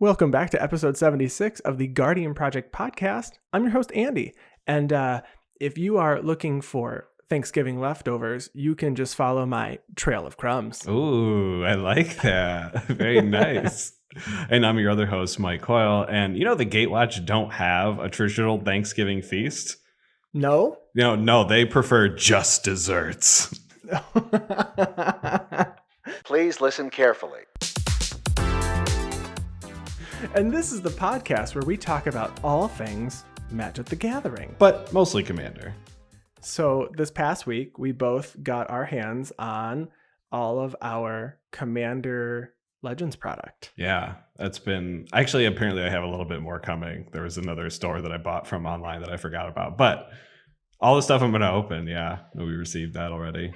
Welcome back to episode 76 of the Guardian Project podcast. I'm your host, Andy. And if you are looking for Thanksgiving leftovers, you can just follow my trail of crumbs. Ooh, I like that. Very nice. And I'm your other host, Mike Coyle. And you know, the Gatewatch don't have a traditional Thanksgiving feast. No? No, they prefer just desserts. Please listen carefully. And this is the podcast where we talk about all things Magic the Gathering. But mostly Commander. So this past week, we both got our hands on all of our Commander Legends product. Yeah, that's been... Actually, apparently I have a little bit more coming. There was another store that I bought from online that I forgot about. But all the stuff I'm going to open, yeah, we received that already.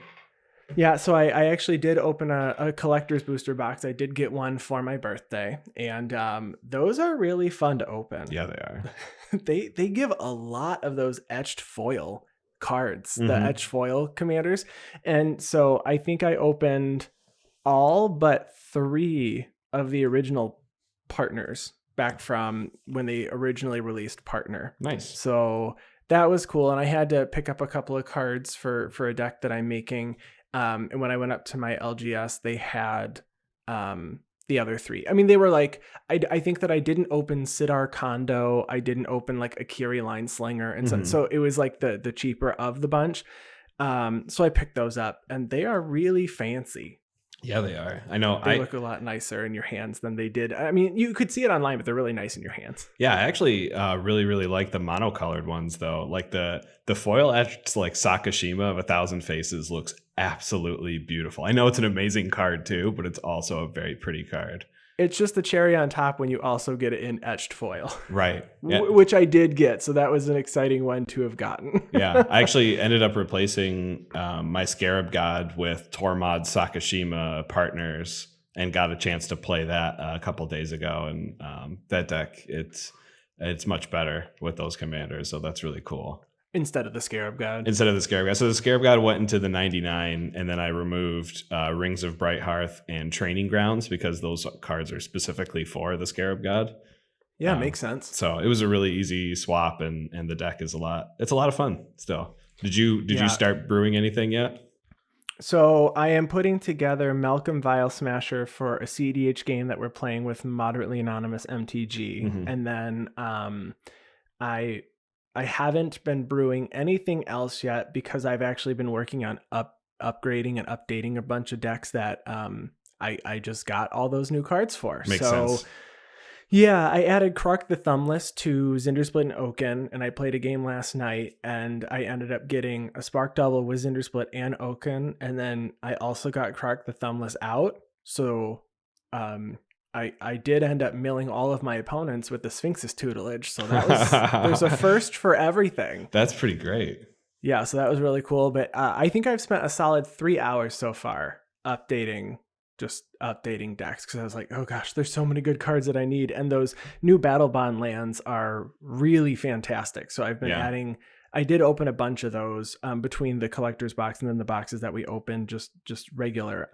Yeah, so I actually did open a collector's booster box. I did get one for my birthday, and those are really fun to open. Yeah, they are. They give a lot of those etched foil cards, the etched foil commanders. And so I think I opened all but 3 of the original partners back from when they originally released Partner. Nice. So that was cool. And I had to pick up a couple of cards for a deck that I'm making. And when I went up to my LGS, they had the other 3. I mean, they were like, I think that I didn't open Sidar Kondo. I didn't open like Akiri Line Slinger. And so it was like the cheaper of the bunch. So I picked those up and they are really fancy. Yeah, they are. I know. They look a lot nicer in your hands than they did. I mean, you could see it online, but they're really nice in your hands. Yeah, I actually really like the monocolored ones though. Like the foil etched like Sakashima of 1,000 Faces looks absolutely beautiful. I know it's an amazing card too, but it's also a very pretty card. It's just the cherry on top when you also get it in etched foil. Right. Yeah. Which I did get. So that was an exciting one to have gotten. Yeah. I actually ended up replacing my Scarab God with Tormod Sakashima partners and got a chance to play that a couple days ago. And that deck, it's much better with those commanders. So that's really cool. Instead of the Scarab God. So the Scarab God went into the 99, and then I removed Rings of Brighthearth and Training Grounds because those cards are specifically for the Scarab God. Yeah, makes sense. So it was a really easy swap, and the deck is a lot of fun still. Did you start brewing anything yet? So I am putting together Malcolm Vial Smasher for a CDH game that we're playing with Moderately Anonymous MTG. And then I haven't been brewing anything else yet because I've actually been working on upgrading and updating a bunch of decks that I just got all those new cards for. Makes sense. Yeah, I added Krark the Thumbless to Zindersplit and Oaken, and I played a game last night, and I ended up getting a Spark Double with Zindersplit and Oaken, and then I also got Krark the Thumbless out, so I did end up milling all of my opponents with the Sphinx's tutelage, so that was there's a first for everything. That's pretty great. Yeah, so that was really cool, but I think I've spent a solid 3 hours so far updating decks because I was like, oh gosh, there's so many good cards that I need, and those new Battle Bond lands are really fantastic. So I've been adding. I did open a bunch of those between the collector's box and then the boxes that we opened just regular,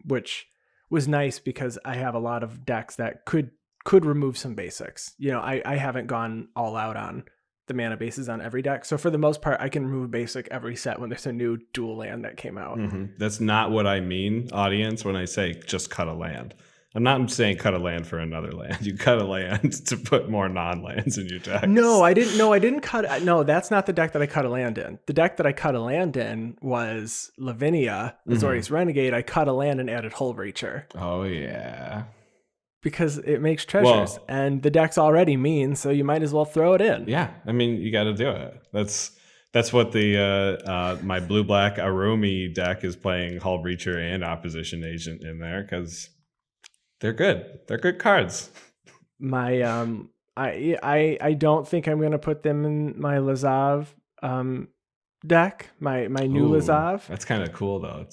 which was nice because I have a lot of decks that could remove some basics. You know, I haven't gone all out on the mana bases on every deck. So for the most part, I can remove basic every set when there's a new dual land that came out. That's not what I mean, audience, when I say just cut a land. I'm not saying cut a land for another land. You cut a land to put more non-lands in your deck. No, I didn't cut. No, that's not the deck that I cut a land in. The deck that I cut a land in was Lavinia, Azorius Renegade. I cut a land and added Hull Breacher. Oh, yeah. Because it makes treasures, and the deck's already mean, so you might as well throw it in. Yeah, I mean, you got to do it. That's what the my blue-black Arumi deck is playing Hull Breacher and Opposition Agent in there, because they're good. They're good cards. My I don't think I'm gonna put them in my Lazav deck. My new Lazav. That's kind of cool though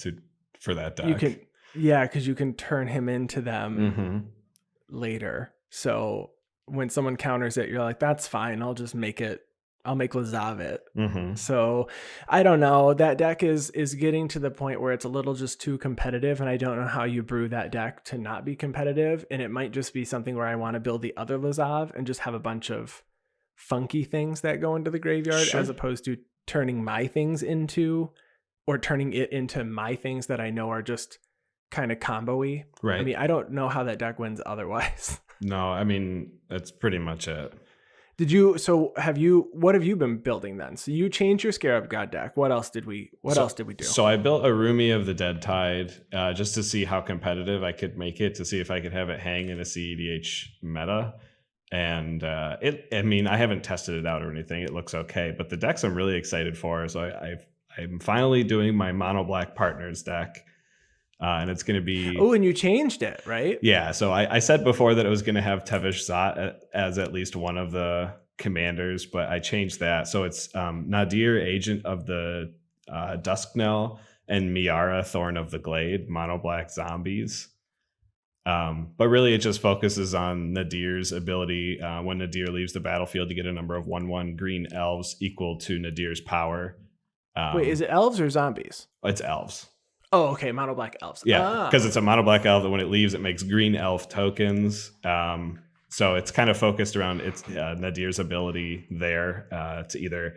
for that deck. Because you can turn him into them later. So when someone counters it, you're like, that's fine. I'll just make it I'll make Liesa it. Mm-hmm. So I don't know. That deck is getting to the point where it's a little just too competitive, and I don't know how you brew that deck to not be competitive. And it might just be something where I want to build the other Liesa and just have a bunch of funky things that go into the graveyard, Sure. as opposed to turning my things into, or turning it into my things that I know are just kind of combo-y. Right. I mean, I don't know how that deck wins otherwise. No, I mean, that's pretty much it. What have you been building then? So you changed your Scarab God deck. What else did we do? So I built a Rumi of the Dead Tide just to see how competitive I could make it, to see if I could have it hang in a CEDH meta. And I haven't tested it out or anything. It looks okay, but the decks I'm really excited for. So I'm finally doing my mono black partners deck. And it's going to be... Oh, and you changed it, right? Yeah, so I said before that it was going to have Tevish Zot as at least one of the commanders, but I changed that. So it's Nadir, Agent of the Dusk Knell, and Miara, Thorn of the Glade, mono black zombies. But really it just focuses on Nadir's ability when Nadir leaves the battlefield to get a number of 1/1 green elves equal to Nadir's power. Wait, is it elves or zombies? It's elves. Oh, okay, mono black elves. Yeah, because it's a mono black elf that when it leaves, it makes green elf tokens. So it's kind of focused around Nadir's ability there to either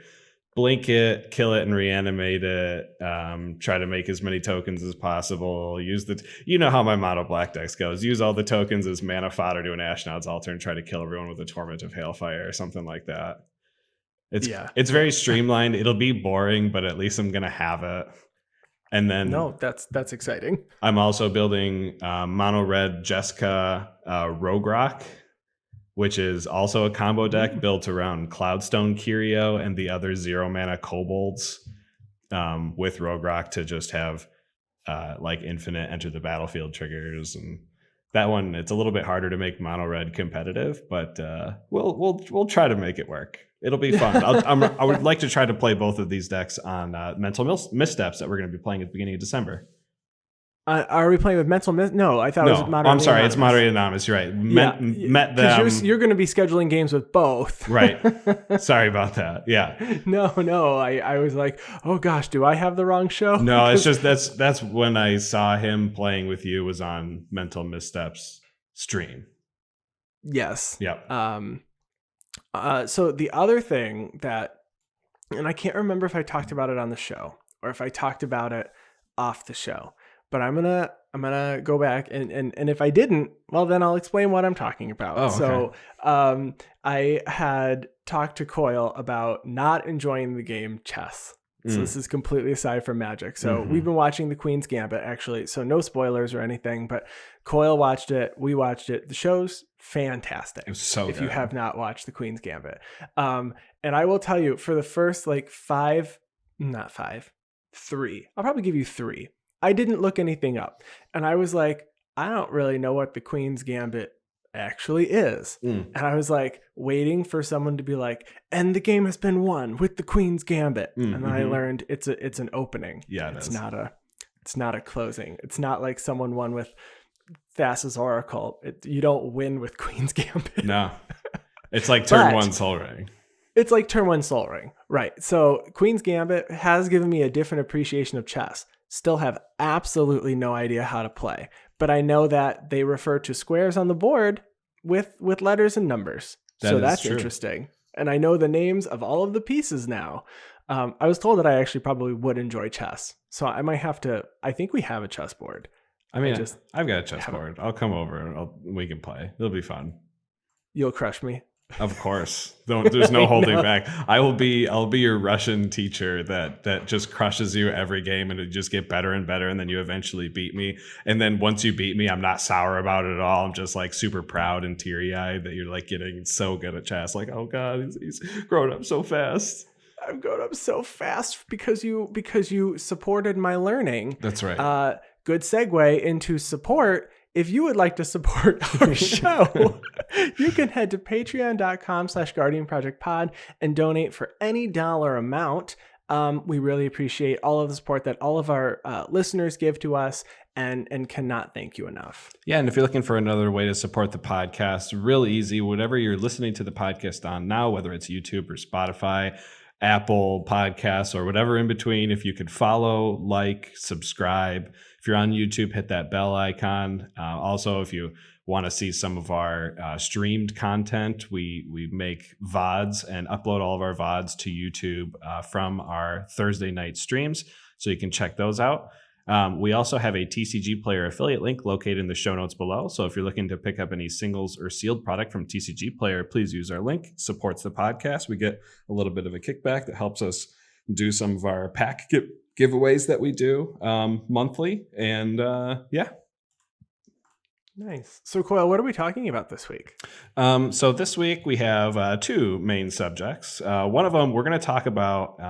blink it, kill it, and reanimate it. Try to make as many tokens as possible. You know how my mono black decks goes. Use all the tokens as mana fodder to an Ashnod's altar and try to kill everyone with a Torment of Hailfire or something like that. It's very streamlined. It'll be boring, but at least I'm gonna have it. And then that's exciting. I'm also building mono red Jessica Rogrock, which is also a combo deck built around Cloudstone Curio and the other 0 mana kobolds with Rogrock to just have like infinite enter the battlefield triggers. And that one, it's a little bit harder to make mono red competitive, but we'll try to make it work. It'll be fun. I would like to try to play both of these decks on Mental Missteps that we're going to be playing at the beginning of December. Are we playing with Mental No, I thought it was Moderately Anonymous. I'm sorry, it's Moderately Anonymous. You're right. Met them. You're going to be scheduling games with both. Right. Sorry about that. Yeah. No. I was like, oh gosh, do I have the wrong show? No, it's just that's when I saw him playing with you was on Mental Missteps stream. Yes. Yep. So the other thing that, and I can't remember if I talked about it on the show or if I talked about it off the show, but I'm gonna go back and if I didn't, well then I'll explain what I'm talking about. Oh, okay. So I had talked to Coyle about not enjoying the game chess. So this is completely aside from Magic. So we've been watching the Queen's Gambit, actually. So no spoilers or anything, but Coyle watched it. We watched it. The show's fantastic. It was so if good. You have not watched the Queen's Gambit. And I will tell you, for the first like 3, I'll probably give you 3. I didn't look anything up. And I was like, I don't really know what the Queen's Gambit actually is. And I was like waiting for someone to be like, and the game has been won with the Queen's Gambit. And then I learned it's an opening. Yeah, it's not a closing. It's not like someone won with Thassa's Oracle. You don't win with Queen's Gambit. No. It's like turn 1 Soul Ring. It's like turn 1 Soul Ring. Right. So Queen's Gambit has given me a different appreciation of chess. Still have absolutely no idea how to play. But I know that they refer to squares on the board with letters and numbers. So that's true. Interesting. And I know the names of all of the pieces now. I was told that I actually probably would enjoy chess. So I might have to, I think we have a chessboard. I mean, I've got a chessboard. I'll come over and we can play. It'll be fun. You'll crush me. Of course. There's no holding back. I'll be your Russian teacher that just crushes you every game and it just get better and better and then you eventually beat me. And then once you beat me, I'm not sour about it at all. I'm just like super proud and teary-eyed that you're like getting so good at chess. Like, oh God, he's grown up so fast. I've grown up so fast because you supported my learning. That's right. Good segue into support. If you would like to support our show, you can head to patreon.com/guardianprojectpod and donate for any dollar amount. We really appreciate all of the support that all of our listeners give to us. and cannot thank you enough. Yeah, and if you're looking for another way to support the podcast, real easy, whatever you're listening to the podcast on now, whether it's YouTube or Spotify, Apple Podcasts, or whatever in between, if you could follow, like, subscribe. If you're on YouTube, hit that bell icon. Also, if you want to see some of our streamed content, we make VODs and upload all of our VODs to YouTube from our Thursday night streams, so you can check those out. We also have a TCG Player affiliate link located in the show notes below. So if you're looking to pick up any singles or sealed product from TCG Player, please use our link. Supports the podcast. We get a little bit of a kickback that helps us do some of our pack giveaways that we do monthly. And yeah. Nice. So, Coyle, what are we talking about this week? So this week we have two main subjects. One of them we're going to talk about...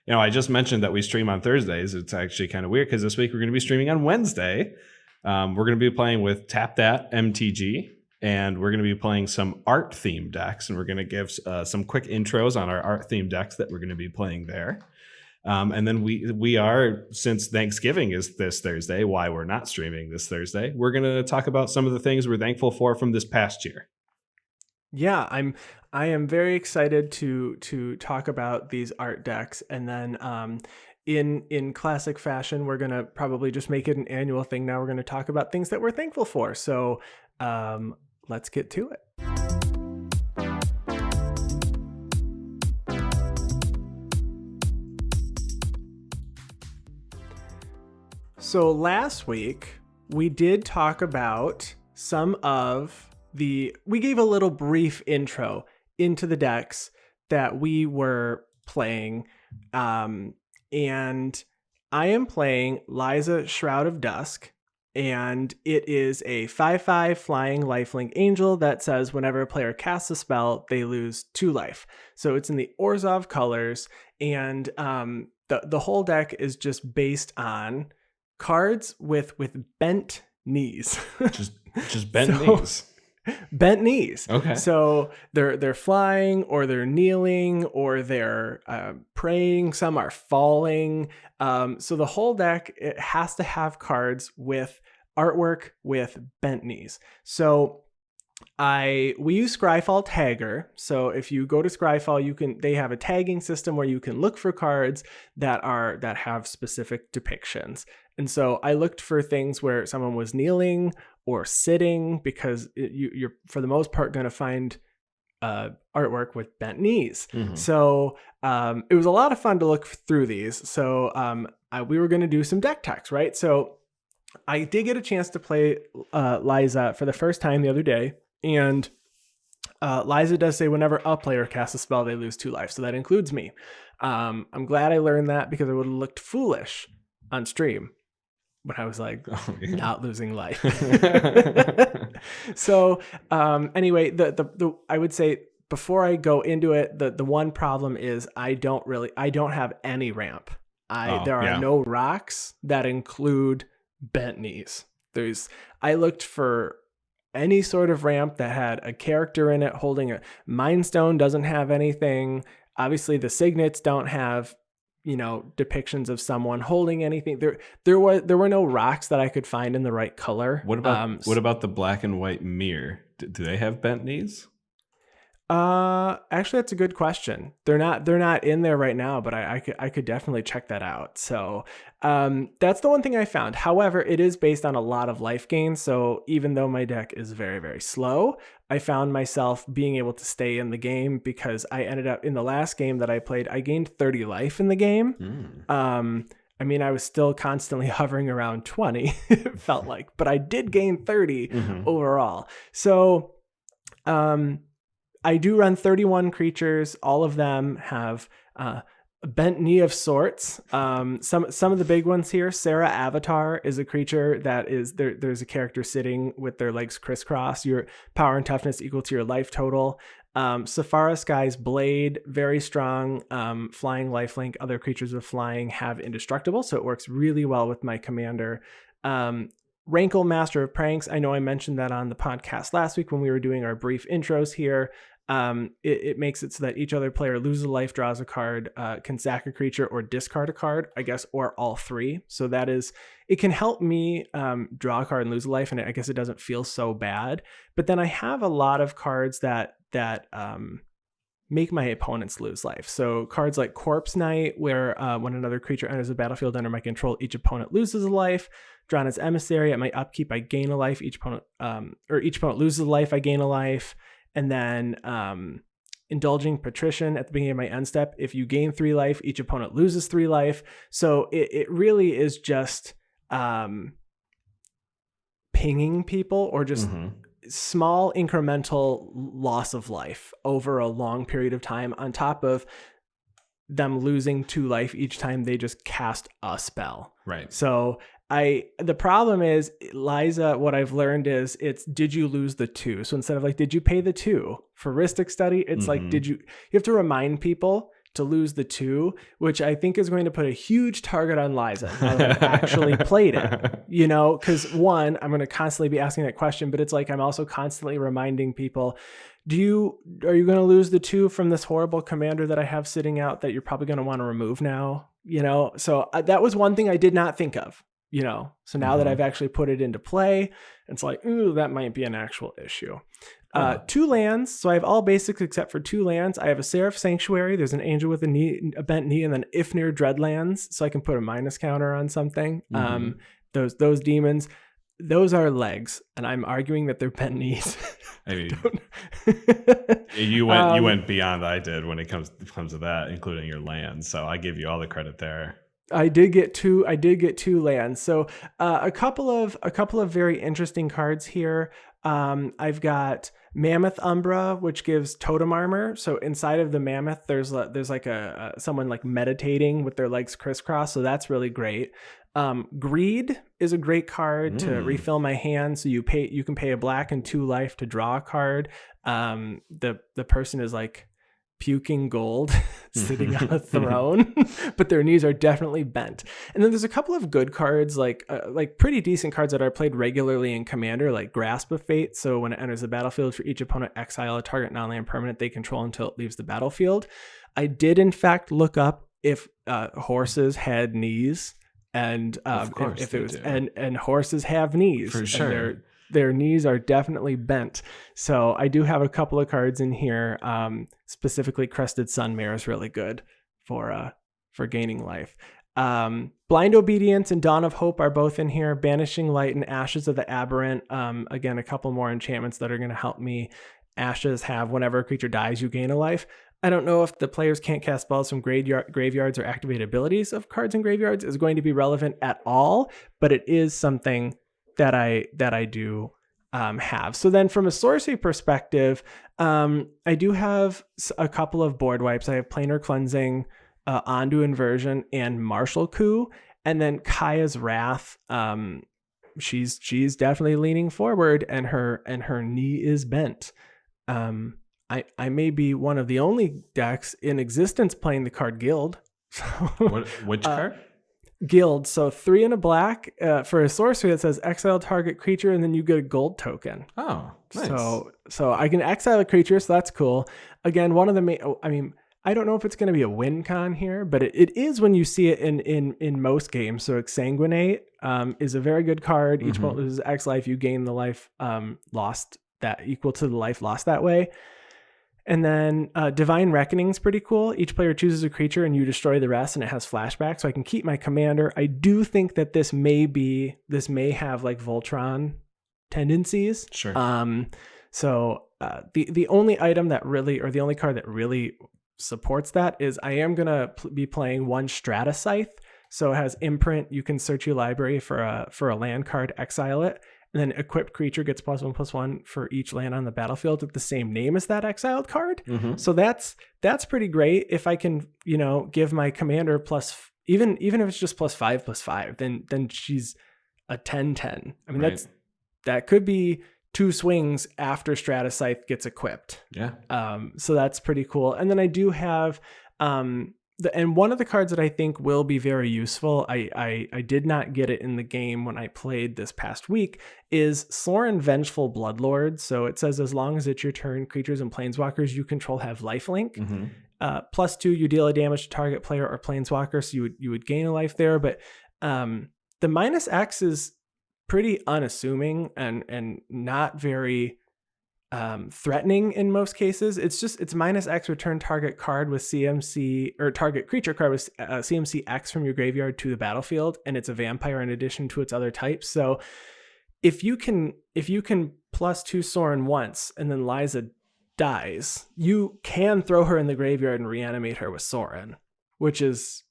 I just mentioned that we stream on Thursdays. It's actually kind of weird because this week we're going to be streaming on Wednesday. We're going to be playing with Tap That MTG, and we're going to be playing some art themed decks, and we're going to give some quick intros on our art themed decks that we're going to be playing there. And then we are, since Thanksgiving is this Thursday, why we're not streaming this Thursday, we're going to talk about some of the things we're thankful for from this past year. Yeah, I am very excited to talk about these art decks, and then in classic fashion, we're gonna probably just make it an annual thing. Now we're gonna talk about things that we're thankful for. So let's get to it. So last week we did talk about some of we gave a little brief intro into the decks that we were playing. And I am playing Liesa, Shroud of Dusk, and it is a 5/5 flying lifelink angel that says whenever a player casts a spell, they lose 2 life. So it's in the Orzhov colors, and the whole deck is just based on cards with bent knees. just bent knees. Bent knees. Okay. So they're flying, or they're kneeling, or they're praying. Some are falling. So the whole deck, it has to have cards with artwork with bent knees. So we use Scryfall Tagger. So if you go to Scryfall, they have a tagging system where you can look for cards that have specific depictions. And so I looked for things where someone was kneeling or sitting, because you're for the most part going to find artwork with bent knees. Mm-hmm. So it was a lot of fun to look through these. So we were going to do some deck techs, right? So I did get a chance to play Liesa for the first time the other day. And Liesa does say whenever a player casts a spell, they lose 2 life. So that includes me. I'm glad I learned that, because I would have looked foolish on stream when I was like, not losing life. So anyway, the I would say, before I go into it, the one problem is I don't have any ramp. There are no rocks that include bent knees. I looked for any sort of ramp that had a character in it holding a Mind Stone. Doesn't have anything. Obviously the signets don't have, depictions of someone holding anything. There were no rocks that I could find in the right color. What about the black and white mirror? Do they have bent knees? Actually, that's a good question. They're not in there right now, but I could definitely check that out. So, that's the one thing I found. However, it is based on a lot of life gain. So even though my deck is very, very slow, I found myself being able to stay in the game, because I ended up in the last game that I played, I gained 30 life in the game. I mean, I was still constantly hovering around 20, it felt like, but I did gain 30 overall. So, I do run 31 creatures. All of them have a bent knee of sorts. Some of the big ones here. Sarah Avatar is a creature that is there's a character sitting with their legs crisscross. Your power and toughness equal to your life total. Safara Sky's Blade, very strong. Flying lifelink. Other creatures with flying have indestructible, so it works really well with my commander. Rankle, Master of Pranks. I know I mentioned that on the podcast last week when we were doing our brief intros here. It makes it so that each other player loses a life, draws a card, can sack a creature or discard a card, I guess, or all three. So it can help me draw a card and lose a life, and I guess it doesn't feel so bad. But then I have a lot of cards that make my opponents lose life. So cards like Corpse Knight, where when another creature enters the battlefield under my control, each opponent loses a life. Drawn as Emissary, at my upkeep, I gain a life. Each opponent loses a life, I gain a life. And then Indulging Patrician at the beginning of my end step. If you gain 3 life, each opponent loses 3 life. So it really is just pinging people, or just small incremental loss of life over a long period of time, on top of them losing 2 life each time they just cast a spell. Right. So the problem is, Liesa, what I've learned is did you lose the 2? So instead of like, did you pay the 2 for Rhystic Study? It's like, you have to remind people to lose the 2, which I think is going to put a huge target on Liesa now that I've actually played it, because one, I'm going to constantly be asking that question, but it's like, I'm also constantly reminding people, are you going to lose the 2 from this horrible commander that I have sitting out that you're probably going to want to remove now? So that was one thing I did not think of. So now that I've actually put it into play, it's like, ooh, that might be an actual issue. 2 lands. So I have all basics except for 2 lands. I have a Seraph Sanctuary. There's an angel with a bent knee, and then Ifnir Dreadlands. So I can put a minus counter on something. Those demons, those are legs, and I'm arguing that they're bent knees. I mean, you went beyond I did when it comes to that, including your lands. So I give you all the credit there. I did get 2 lands. So a couple of very interesting cards here. I've got Mammoth Umbra, which gives totem armor. So inside of the mammoth, there's like someone like meditating with their legs crisscross. So that's really great. Greed is a great card to refill my hand. So you can pay a black and 2 life to draw a card. The person is like puking gold sitting on a throne, but their knees are definitely bent. And then there's a couple of good cards, like pretty decent cards that are played regularly in Commander, like Grasp of Fate. So when it enters the battlefield, for each opponent, exile a target non-land permanent they control until it leaves the battlefield. I did in fact look up if horses had knees, and if it was and horses have knees for sure. Their knees are definitely bent. So I do have a couple of cards in here. Specifically, Crested Sunmare is really good for gaining life. Blind Obedience and Dawn of Hope are both in here. Banishing Light and Ashes of the Aberrant. Again, a couple more enchantments that are going to help me. Ashes have whenever a creature dies, you gain a life. I don't know if the players can't cast spells from graveyards or activate abilities of cards in graveyards is going to be relevant at all, but it is something that I do have. So then from a sorcery perspective, I do have a couple of board wipes. I have Planar Cleansing, Ondu Inversion, and Martial Coup. And then Kaya's Wrath, she's definitely leaning forward, and her knee is bent. I may be one of the only decks in existence playing the card Guild. Which card? Guild. So 3 and a black for a sorcery that says exile target creature, and then you get a gold token. Oh, nice. So I can exile a creature, so that's cool. Again, one of the main, I don't know if it's going to be a win con here, but it is when you see it in most games. So Exsanguinate is a very good card. Each opponent loses X life. You gain the life lost that equal to the life lost that way. And then Divine Reckoning is pretty cool. Each player chooses a creature and you destroy the rest, and it has flashback. So I can keep my commander. I do think that this may have like Voltron tendencies. Sure. So the only item that really, or the only card that really supports that is I am going to be playing 1 Strata Scythe. So it has imprint. You can search your library for a land card, exile it. And then equipped creature gets +1/+1 for each land on the battlefield with the same name as that exiled card. So that's pretty great. If I can, give my commander even if it's just +5/+5, then she's a 10/10. I mean, right. that could be 2 swings after Strata Scythe gets equipped. Yeah. So that's pretty cool. And then I do have and one of the cards that I think will be very useful, I did not get it in the game when I played this past week, is Sorin Vengeful Bloodlord. So it says as long as it's your turn, creatures and planeswalkers you control have lifelink. +2, you deal a damage to target player or planeswalker, so you would gain a life there. But the -X is pretty unassuming and not very threatening in most cases. It's -X, return target card with CMC, or target creature card with CMC X from your graveyard to the battlefield, and it's a vampire in addition to its other types. So if you can +2 Sorin once and then Liesa dies, you can throw her in the graveyard and reanimate her with Sorin, which is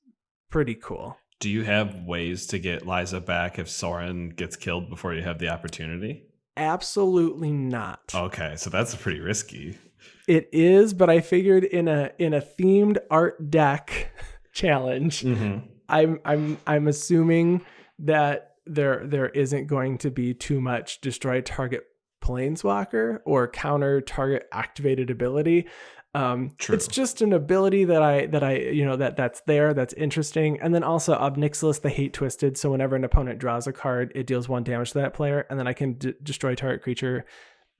pretty cool. Do you have ways to get Liesa back if Sorin gets killed before you have the opportunity? Absolutely not. Okay, so that's pretty risky. It is, but I figured in a themed art deck challenge, I'm assuming that there isn't going to be too much destroy target planeswalker or counter target activated ability. True. It's just an ability that's there, that's interesting. And then also Obnixilis the Hate Twisted. So whenever an opponent draws a card, it deals 1 damage to that player, and then I can destroy target creature,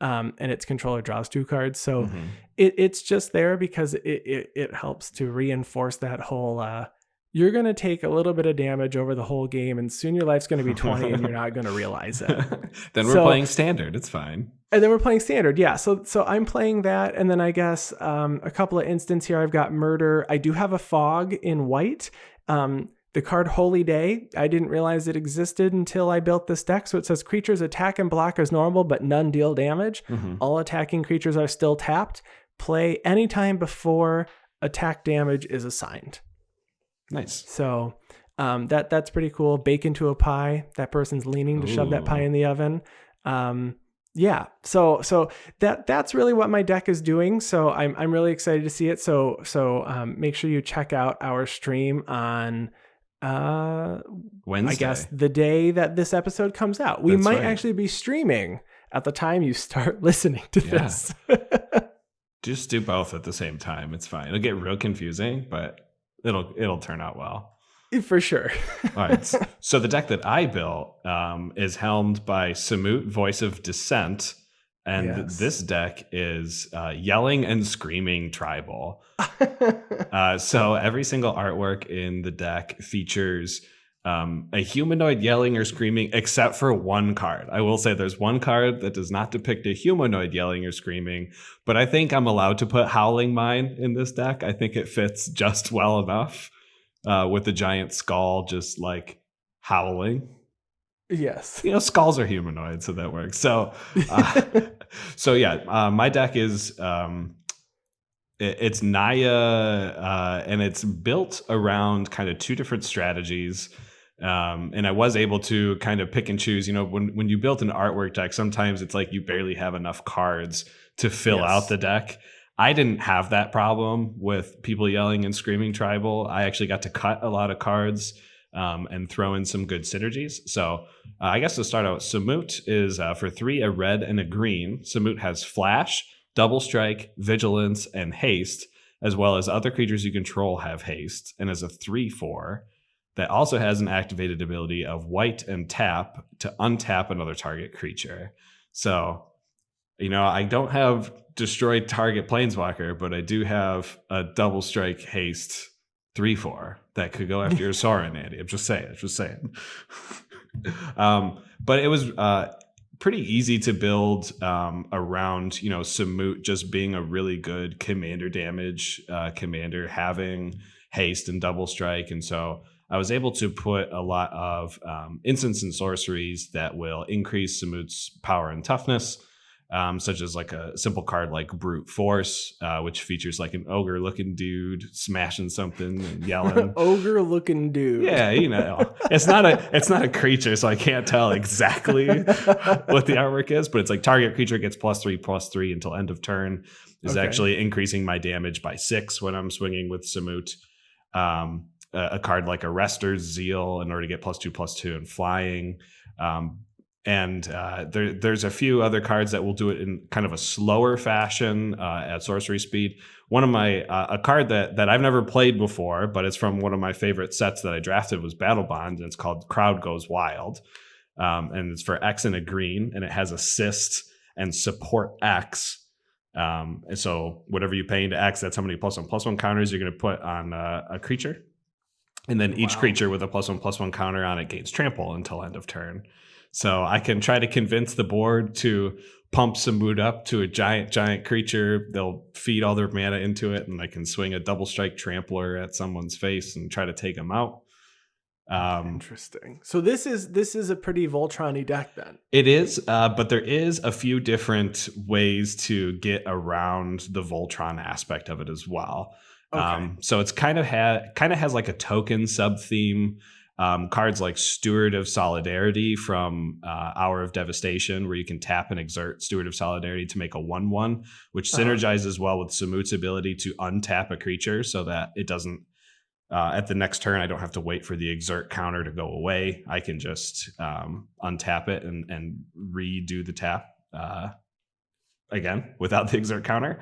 and its controller draws 2 cards. So it's just there because it helps to reinforce that whole you're going to take a little bit of damage over the whole game, and soon your life's going to be 20 and you're not going to realize it. Then we're playing standard. It's fine. And then we're playing standard. Yeah. So I'm playing that. And then I guess a couple of instances here. I've got Murder. I do have a Fog in white. The card Holy Day, I didn't realize it existed until I built this deck. So it says creatures attack and block as normal, but none deal damage. All attacking creatures are still tapped. Play anytime before attack damage is assigned. Nice. So that's pretty cool. Bake into a pie. That person's leaning to shove that pie in the oven. Yeah. So that's really what my deck is doing. So I'm really excited to see it. So make sure you check out our stream on Wednesday. I guess the day that this episode comes out. We might actually be streaming at the time you start listening to this. Just do both at the same time. It's fine. It'll get real confusing, but it'll turn out well. For sure. All right. So the deck that I built is helmed by Samut, Voice of Dissent. And this deck is yelling and screaming tribal. So every single artwork in the deck features a humanoid yelling or screaming, except for one card. I will say there's one card that does not depict a humanoid yelling or screaming, but I think I'm allowed to put Howling Mine in this deck. I think it fits just well enough. With the giant skull just like howling. Yes. Skulls are humanoid, so that works. So my deck is it's Naya, and it's built around kind of 2 different strategies. And I was able to kind of pick and choose. When you built an artwork deck, sometimes it's like you barely have enough cards to fill out the deck. I didn't have that problem with people yelling and screaming tribal. I actually got to cut a lot of cards and throw in some good synergies. So I guess to start out, Samut is for 3, a red and a green. Samut has Flash, Double Strike, Vigilance, and Haste, as well as other creatures you control have Haste, and is a 3/4 that also has an activated ability of white and tap to untap another target creature. So, I don't have destroy target planeswalker, but I do have a Double Strike Haste 3/4 that could go after your Sorin, Andy. I'm just saying. But it was pretty easy to build around, Samut just being a really good commander damage commander, having Haste and Double Strike. And so I was able to put a lot of instants and sorceries that will increase Samut's power and toughness. Such as like a simple card like Brute Force, which features like an ogre-looking dude smashing something and yelling. Ogre-looking dude. Yeah, it's not a creature, so I can't tell exactly what the artwork is, but it's like target creature gets +3/+3 until end of turn. Is actually increasing my damage by 6 when I'm swinging with Samut. A card like Arrester's Zeal in order to get +2/+2 and flying. And there's a few other cards that will do it in kind of a slower fashion at sorcery speed. One of my a card that I've never played before, but it's from one of my favorite sets that I drafted was Battle Bond, and it's called Crowd Goes Wild, and it's for X and a green, and it has assist and support X. And so whatever you pay into X, that's how many +1/+1 counters you're going to put on a creature, and then each creature with a +1/+1 counter on it gains trample until end of turn. So I can try to convince the board to pump Samut up to a giant creature. They'll feed all their mana into it, and I can swing a double strike trampler at someone's face and try to take them out. Interesting. So this is a pretty Voltron-y deck then. It is, but there is a few different ways to get around the Voltron aspect of it as well. Okay. So it's kind of has like a token sub theme. Cards like Steward of Solidarity from Hour of Devastation, where you can tap and exert Steward of Solidarity to make a 1/1, which synergizes well with Samut's ability to untap a creature so that it doesn't, at the next turn, I don't have to wait for the exert counter to go away. I can just untap it and redo the tap again without the exert counter.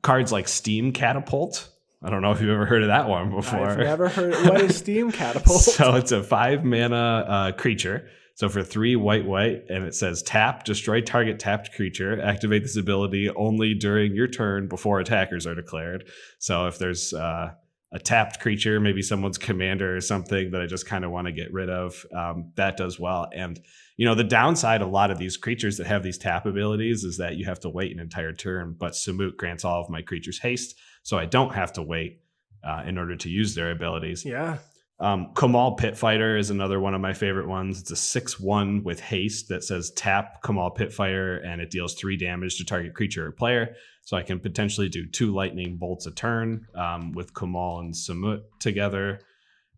Cards like Steam Catapult. I don't know if you've ever heard of that one before. I've never heard. What is Steam Catapult? So it's a 5 mana creature. So for 3 white, and it says tap, destroy target tapped creature. Activate this ability only during your turn before attackers are declared. So if there's a tapped creature, maybe someone's commander or something that I just kind of want to get rid of, that does well. And the downside of a lot of these creatures that have these tap abilities is that you have to wait an entire turn, but Samut grants all of my creatures haste, so I don't have to wait in order to use their abilities. Yeah. Kamal Pitfighter is another one of my favorite ones. It's a 6/1 with haste that says tap Kamal Pitfighter, and it deals 3 damage to target creature or player. So I can potentially do 2 lightning bolts a turn with Kamal and Samut together.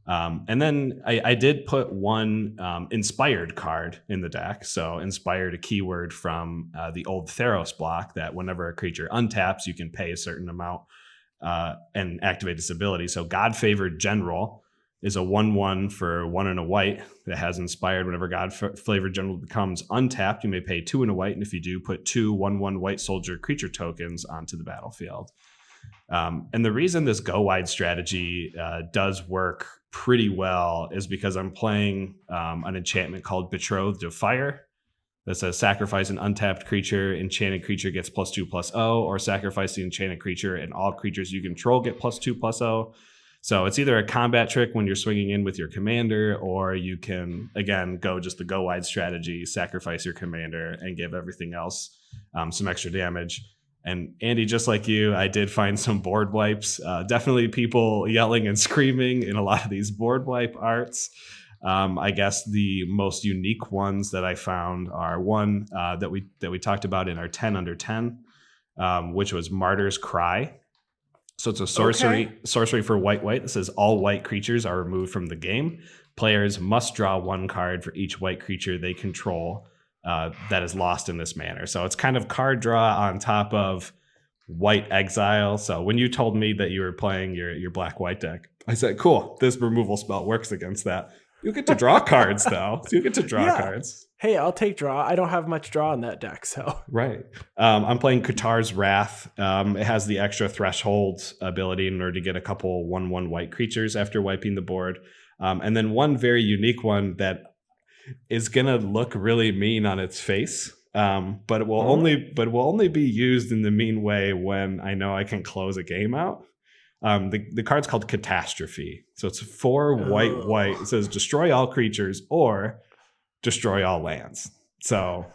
And then I did put one inspired card in the deck. So inspired, a keyword from the old Theros block that whenever a creature untaps, you can pay a certain amount and activate this ability. So God-Favored General is a 1/1 for 1 and a white that has inspired. Whenever God-Favored General becomes untapped, you may pay 2 and a white, and if you do, put 2 1/1 white soldier creature tokens onto the battlefield. And the reason this go wide strategy does work pretty well is because I'm playing an enchantment called Betrothed of Fire that says sacrifice an untapped creature, enchanted creature gets +2/+0, or sacrifice the enchanted creature and all creatures you control get +2/+0. So it's either a combat trick when you're swinging in with your commander, or you can, again, go just the go wide strategy, sacrifice your commander and give everything else some extra damage. And Andy, just like you, I did find some board wipes. Definitely people yelling and screaming in a lot of these board wipe arts. I guess the most unique ones that I found are one that we talked about in our 10 under 10, which was Martyr's Cry. So it's a sorcery for white that says all white creatures are removed from the game. Players must draw 1 card for each white creature they control that is lost in this manner. So it's kind of card draw on top of white exile. So when you told me that you were playing your black-white deck, I said, cool, this removal spell works against that. You get to draw cards, though. So you get to draw cards. Hey, I'll take draw. I don't have much draw on that deck, so. Right. I'm playing Qatar's Wrath. It has the extra threshold ability in order to get a couple 1/1 white creatures after wiping the board. And then one very unique one that is going to look really mean on its face, but it will only be used in the mean way when I know I can close a game out. The card's called Catastrophe. So it's 4 white. It says destroy all creatures or destroy all lands. So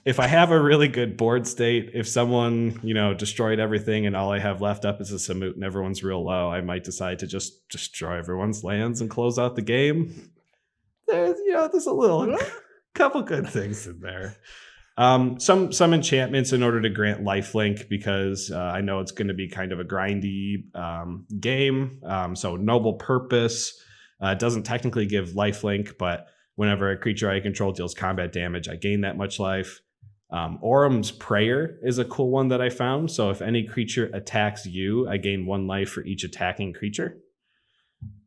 if I have a really good board state, if someone, destroyed everything and all I have left up is a Samut and everyone's real low, I might decide to just destroy everyone's lands and close out the game. There's a little couple good things in there. Some enchantments in order to grant lifelink, because I know it's going to be kind of a grindy game. So Noble Purpose doesn't technically give lifelink, but whenever a creature I control deals combat damage, I gain that much life. Orum's Prayer is a cool one that I found. So if any creature attacks you, I gain 1 life for each attacking creature.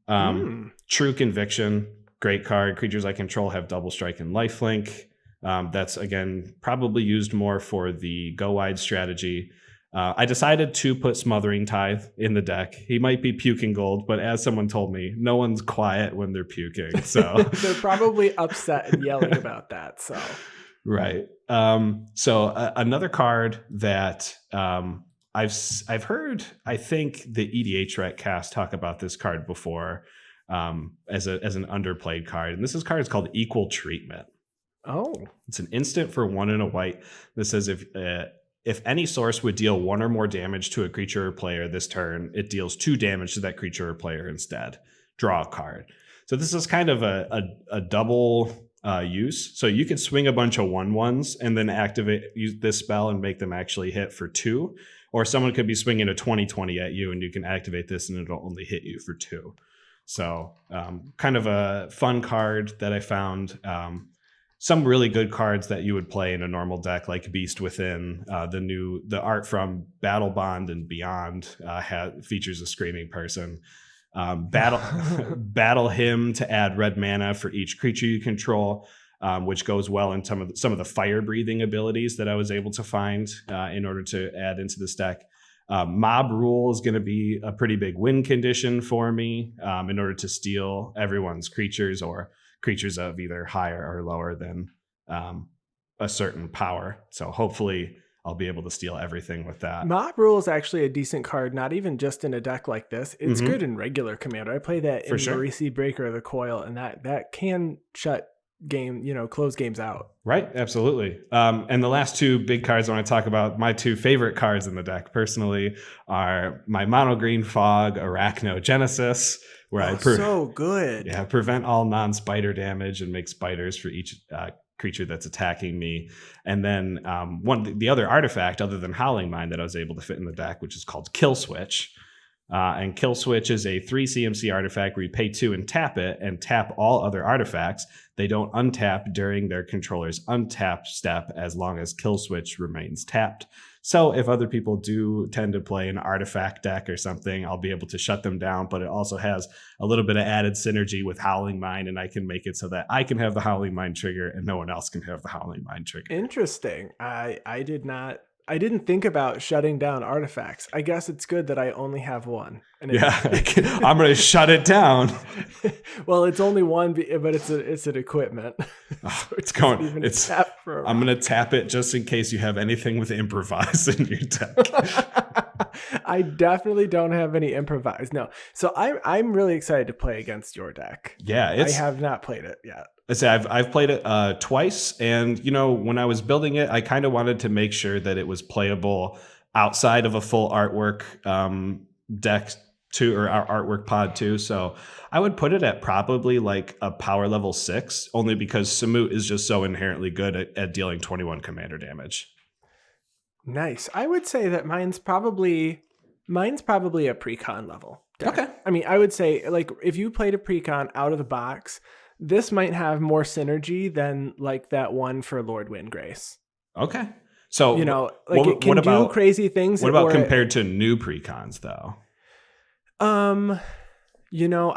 True Conviction. great card. Creatures I control have double strike and lifelink. That's, again, probably used more for the go wide strategy. I decided to put Smothering Tithe in the deck. He might be puking gold, but as someone told me, no one's quiet when they're puking. So they're probably upset and yelling about that. So right. Another card that I've heard, I think the EDH Rec cast talk about this card before as an underplayed card, and this card is called Equal Treatment. Oh, it's an instant for 1 and a white. This says if any source would deal 1 or more damage to a creature or player this turn, it deals 2 damage to that creature or player instead. Draw a card. So this is kind of a double use. So you could swing a bunch of 1/1s and then use this spell and make them actually hit for 2. Or someone could be swinging a 20/20 at you and you can activate this and it'll only hit you for 2. So kind of a fun card that I found. Some really good cards that you would play in a normal deck, like Beast Within. The art from Battle Bond and Beyond features a screaming person. Battle Hymn to add red mana for each creature you control, which goes well in some of the fire breathing abilities that I was able to find in order to add into this deck. Mob Rule is going to be a pretty big win condition for me in order to steal everyone's creatures or creatures of either higher or lower than a certain power. So hopefully I'll be able to steal everything with that. Mob Rule is actually a decent card, not even just in a deck like this. It's good in regular Commander. I play that in Liesa Breaker of the Coil, and that can shut close games out. Right, absolutely. And the last 2 big cards I want to talk about, my 2 favorite cards in the deck personally, are my mono green Fog Arachnogenesis, where so good. Yeah, prevent all non-spider damage and make spiders for each creature that's attacking me. And then the other artifact other than Howling Mine that I was able to fit in the deck, which is called Kill Switch. And Kill Switch is a 3 CMC artifact where you pay 2 and tap it and tap all other artifacts. They don't untap during their controller's untap step as long as Kill Switch remains tapped. So if other people do tend to play an artifact deck or something, I'll be able to shut them down, but it also has a little bit of added synergy with Howling Mine, and I can make it so that I can have the Howling Mine trigger and no one else can have the Howling Mine trigger. Interesting. I didn't think about shutting down artifacts. I guess it's good that I only have one. I'm going to shut it down. Well, it's only one, but it's an equipment. So I'm going to tap it just in case you have anything with improvise in your deck. I definitely don't have any improvise. No. So I'm really excited to play against your deck. Yeah, I have not played it yet. I've played it twice, and when I was building it, I kind of wanted to make sure that it was playable outside of a full artwork deck too, or our artwork pod too. So I would put it at probably like a power level 6, only because Samut is just so inherently good at dealing 21 commander damage. Nice. I would say that mine's probably a precon level deck. Okay. I mean, I would say like if you played a precon out of the box, this might have more synergy than like that one for Lord Windgrace. Okay. So, it can do crazy things. What about compared to new precons though? I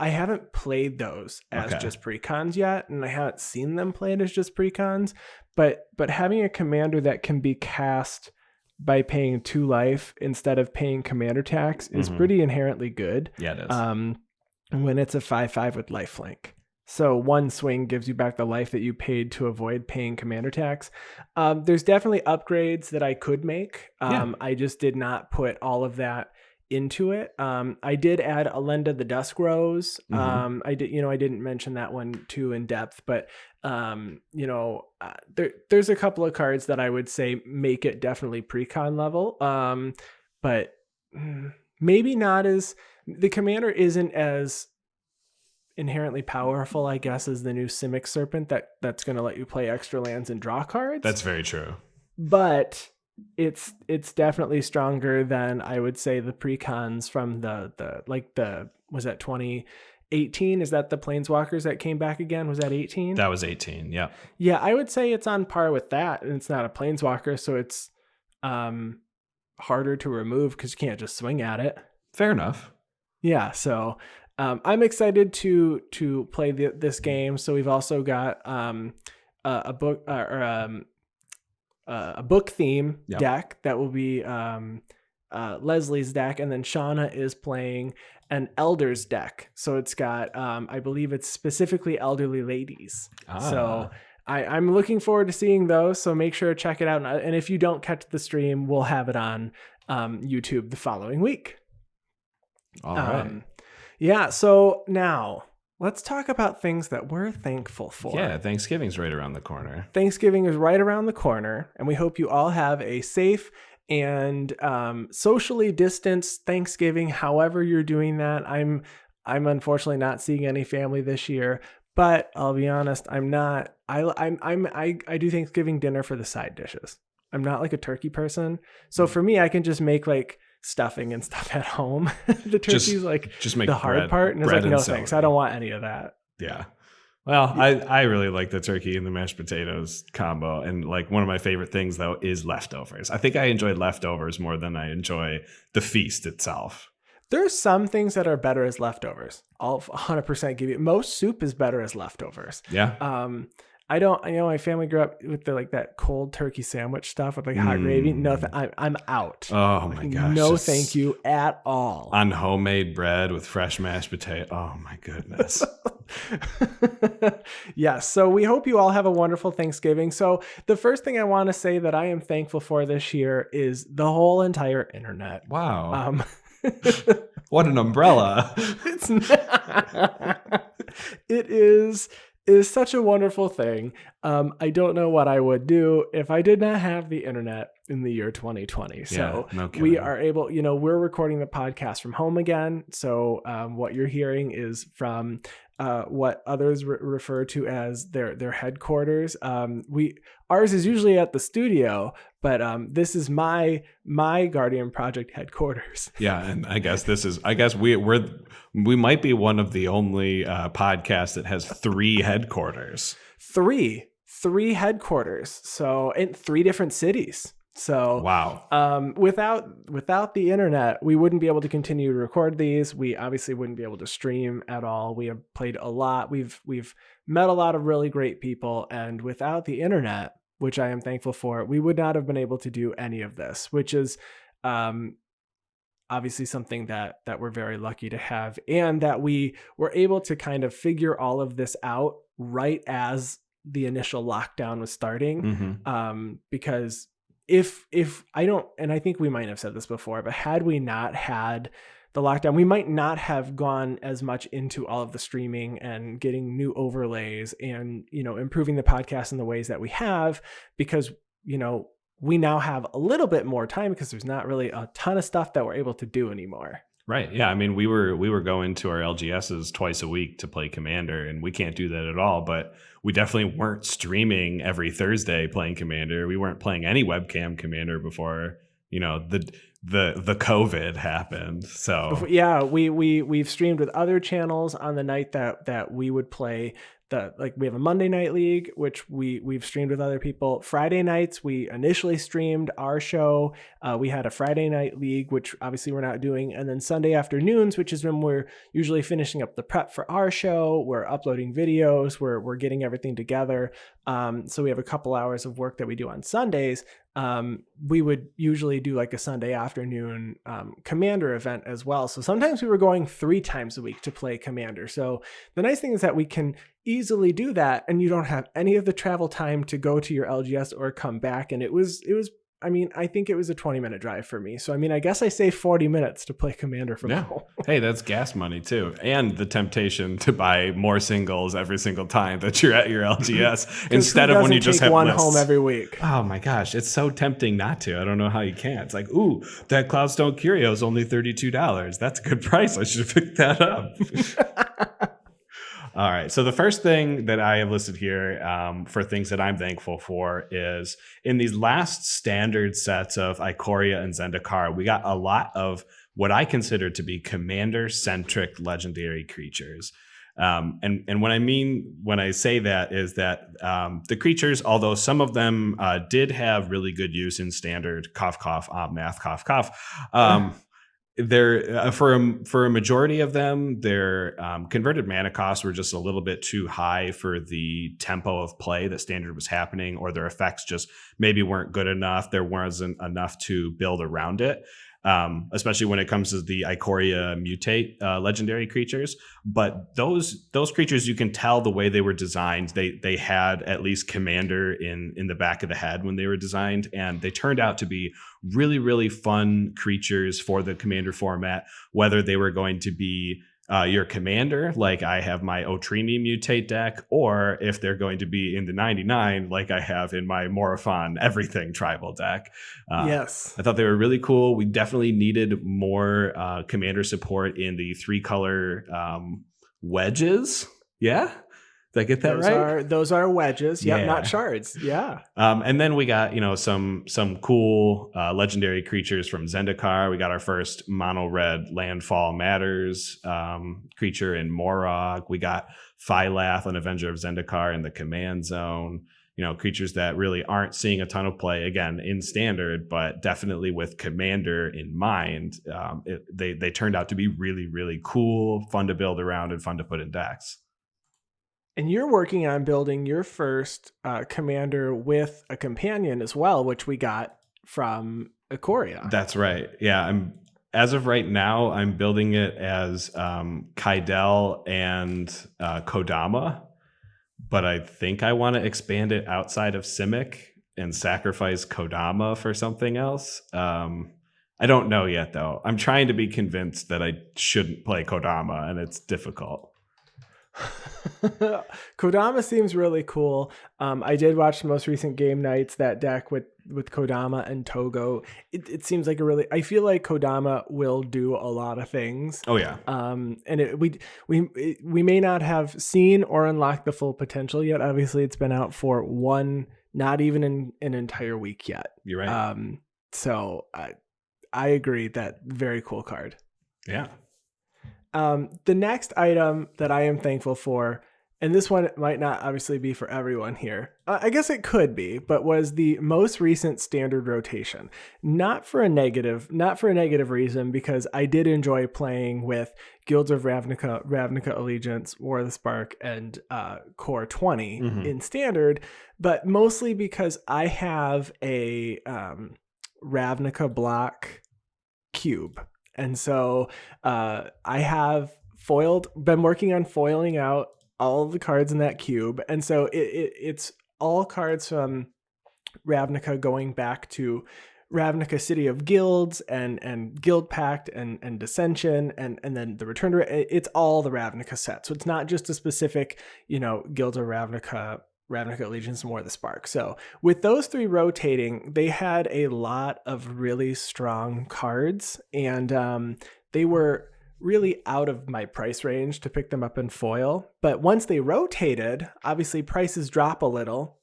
haven't played those as just precons yet, and I haven't seen them played as just precons, but having a commander that can be cast by paying 2 life instead of paying commander tax is pretty inherently good. Yeah, it is. When it's a 5/5 with lifelink. So 1 swing gives you back the life that you paid to avoid paying commander tax. There's definitely upgrades that I could make. I just did not put all of that into it. I did add Alenda the Dusk Rose. I didn't mention that one too in depth, but there's a couple of cards that I would say make it definitely precon level. But maybe not as the commander isn't as inherently powerful, I guess, as the new Simic Serpent that's going to let you play extra lands and draw cards. That's very true. But it's definitely stronger than I would say the precons from was that 2018? Is that the Planeswalkers that came back again? Was that 18? That was 18. Yeah. Yeah, I would say it's on par with that, and it's not a Planeswalker, so it's harder to remove because you can't just swing at it. Fair enough. Yeah, so I'm excited to play this game. So we've also got a book a book theme deck that will be Leslie's deck, and then Shauna is playing an elders deck. So it's got I believe it's specifically elderly ladies. So I'm looking forward to seeing those. So make sure to check it out. And if you don't catch the stream, we'll have it on YouTube the following week. All right. Yeah. So now let's talk about things that we're thankful for. Yeah. Thanksgiving's right around the corner. Thanksgiving is right around the corner, and we hope you all have a safe and socially distanced Thanksgiving. However you're doing that, I'm unfortunately not seeing any family this year, but I'll be honest, I'm not. I do Thanksgiving dinner for the side dishes. I'm not like a turkey person, so for me, I can just make like stuffing and stuff at home. The turkey's just make the hard part, and it's like, no thanks, I don't want any of that. Yeah. Well, I really like the turkey and the mashed potatoes combo. And like one of my favorite things, though, is leftovers. I think I enjoy leftovers more than I enjoy the feast itself. There's some things that are better as leftovers. I'll 100% give you. Most soup is better as leftovers. Yeah. My family grew up with that cold turkey sandwich stuff with like hot gravy. No, I'm out. Oh my gosh. No, thank you at all. On homemade bread with fresh mashed potato. Oh my goodness. Yes. So we hope you all have a wonderful Thanksgiving. So the first thing I want to say that I am thankful for this year is the whole entire internet. Wow. What an umbrella. It's not. It is such a wonderful thing. I don't know what I would do if I did not have the internet in the year 2020. So we are able, we're recording the podcast from home again. So what you're hearing is from what others refer to as their headquarters. Ours is usually at the studio, but this is my Guardian Project headquarters. Yeah, and I guess we might be one of the only podcasts that has 3 headquarters. Three headquarters. So in 3 different cities. So wow. Without the internet, we wouldn't be able to continue to record these. We obviously wouldn't be able to stream at all. We have played a lot. We've met a lot of really great people, and without the internet, which I am thankful for, we would not have been able to do any of this, which is obviously something that we're very lucky to have, and that we were able to kind of figure all of this out right as the initial lockdown was starting. Mm-hmm. Because if I don't, and I think we might have said this before, but had we not had the lockdown, we might not have gone as much into all of the streaming and getting new overlays and, improving the podcast in the ways that we have, because, we now have a little bit more time because there's not really a ton of stuff that we're able to do anymore. Right. Yeah. I mean, we were going to our LGSs twice a week to play Commander, and we can't do that at all. But we definitely weren't streaming every Thursday playing Commander. We weren't playing any webcam Commander before, the COVID happened. So yeah, we've streamed with other channels on the night that we would play. We have a Monday night league, which we've streamed with other people. Friday nights, we initially streamed our show. We had a Friday night league, which obviously we're not doing. And then Sunday afternoons, which is when we're usually finishing up the prep for our show. We're uploading videos. We're getting everything together. So we have a couple hours of work that we do on Sundays. We would usually do like a Sunday afternoon Commander event as well. So sometimes we were going 3 times a week to play Commander. So the nice thing is that we can easily do that, and you don't have any of the travel time to go to your LGS or come back. And it was I think it was a 20-minute drive for me. So, I guess I saved 40 minutes to play Commander from home. Hey, that's gas money too. And the temptation to buy more singles every single time that you're at your LGS instead of when you just have one lists. Home every week. Oh my gosh. It's so tempting not to. I don't know how you can. It's like, ooh, that Cloudstone Curio is only $32. That's a good price. I should have picked that up. All right. So the first thing that I have listed here for things that I'm thankful for is in these last standard sets of Ikoria and Zendikar, we got a lot of what I consider to be commander-centric legendary creatures. And what I mean when I say that is that the creatures, although some of them did have really good use in standard, cough, cough, math, cough, cough, they're for a majority of them, their converted mana costs were just a little bit too high for the tempo of play that Standard was happening, or their effects just maybe weren't good enough. There wasn't enough to build around it, especially when it comes to the Ikoria mutate legendary creatures. But those creatures, you can tell the way they were designed. They had at least commander in the back of the head when they were designed, and they turned out to be really, really fun creatures for the commander format, whether they were going to be your commander, like I have my Otrini mutate deck, or if they're going to be in the 99, like I have in my Morophon everything tribal deck. Yes. I thought they were really cool. We definitely needed more commander support in the 3-color wedges. Yeah? Did I get that right? Those are wedges. Yep, Yeah. not shards. Yeah. And then we got, some cool legendary creatures from Zendikar. We got our first mono red Landfall Matters creature in Morog. We got Phylath, an Avenger of Zendikar in the command zone. Creatures that really aren't seeing a ton of play, again, in Standard, but definitely with Commander in mind. They turned out to be really, really cool, fun to build around, and fun to put in decks. And you're working on building your first commander with a companion as well, which we got from Ikoria. That's right. Yeah, as of right now, I'm building it as Kaidel and Kodama, but I think I want to expand it outside of Simic and sacrifice Kodama for something else. I don't know yet, though. I'm trying to be convinced that I shouldn't play Kodama, and it's difficult. Kodama seems really cool. I did watch the most recent game nights, that deck with Kodama and Togo. It seems like I feel like Kodama will do a lot of things. Oh yeah. And we may not have seen or unlocked the full potential yet. Obviously it's been out for not even an entire week yet. You're right. So I agree, that very cool card. Yeah. The next item that I am thankful for, and this one might not obviously be for everyone here, I guess it could be, but was the most recent Standard rotation. Not for a negative reason, because I did enjoy playing with Guilds of Ravnica Allegiance, War of the Spark, and Core 20 in Standard, but mostly because I have a Ravnica block cube. And so I have been working on foiling out all of the cards in that cube. And so it's all cards from Ravnica going back to Ravnica City of Guilds and Guild Pact and Dissension and then the Return to it's all the Ravnica set. So it's not just a specific, Guilds of Ravnica Allegiance, and War of the Spark. So with those 3 rotating, they had a lot of really strong cards, and they were really out of my price range to pick them up in foil. But once they rotated, obviously prices drop a little,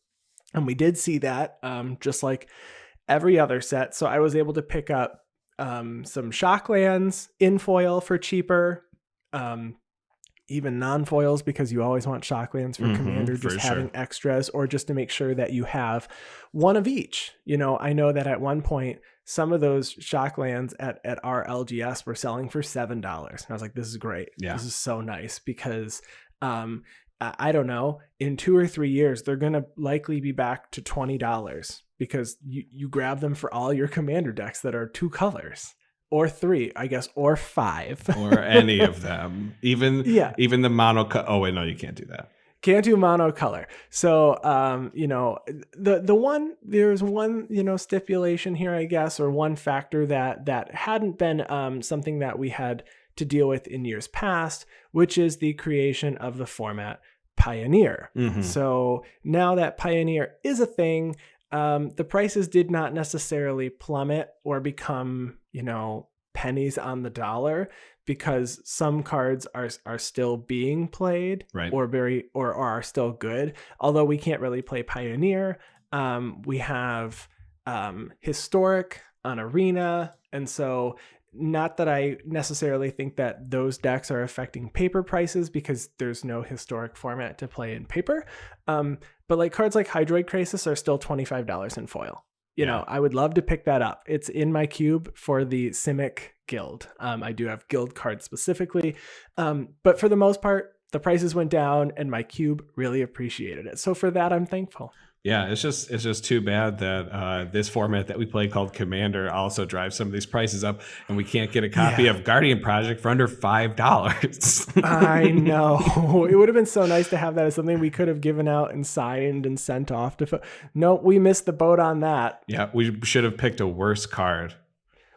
and we did see that just like every other set. So I was able to pick up some Shocklands in foil for cheaper, even non-foils, because you always want Shocklands for Commander, just having extras, or just to make sure that you have one of each. I know that at one point, some of those Shocklands at our LGS were selling for $7. And I was like, this is great. Yeah. This is so nice, because I don't know, in 2 or 3 years, they're going to likely be back to $20, because you grab them for all your Commander decks that are 2 colors. Or 3, I guess, or 5. Or any of them. Even the mono... Oh, wait, no, you can't do that. Can't do monocolor. So, there's one, stipulation here, I guess, or one factor that hadn't been something that we had to deal with in years past, which is the creation of the format Pioneer. So now that Pioneer is a thing, the prices did not necessarily plummet or become, pennies on the dollar, because some cards are still being played, right, or are still good. Although we can't really play Pioneer. We have Historic on Arena, and so not that I necessarily think that those decks are affecting paper prices, because there's no Historic format to play in paper. But like cards like Hydroid Crisis are still $25 in foil. you know, I would love to pick that up. It's in my cube for the Simic Guild. I do have guild cards specifically, but for the most part, the prices went down and my cube really appreciated it. So for that, I'm thankful. Yeah, it's just too bad that this format that we play called Commander also drives some of these prices up, and we can't get a copy of Guardian Project for under $5. I know. It would have been so nice to have that as something we could have given out and signed and sent off to. No, we missed the boat on that. Yeah, we should have picked a worse card.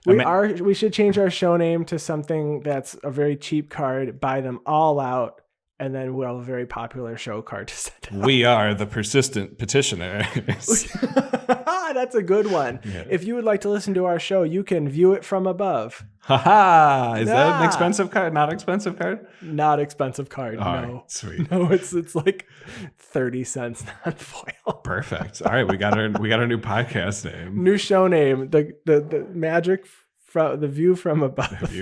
We should change our show name to something that's a very cheap card. Buy them all out. And then we'll have a very popular show card to send out. We are the persistent petitioners. That's a good one. Yeah. If you would like to listen to our show, you can view it from above. Haha! Is that an expensive card? Not expensive card? Not expensive card. All no. right, sweet. No, it's like 30 cents non-foil. Perfect. All right, we got our new podcast name. New show name. The magic. From the view from above.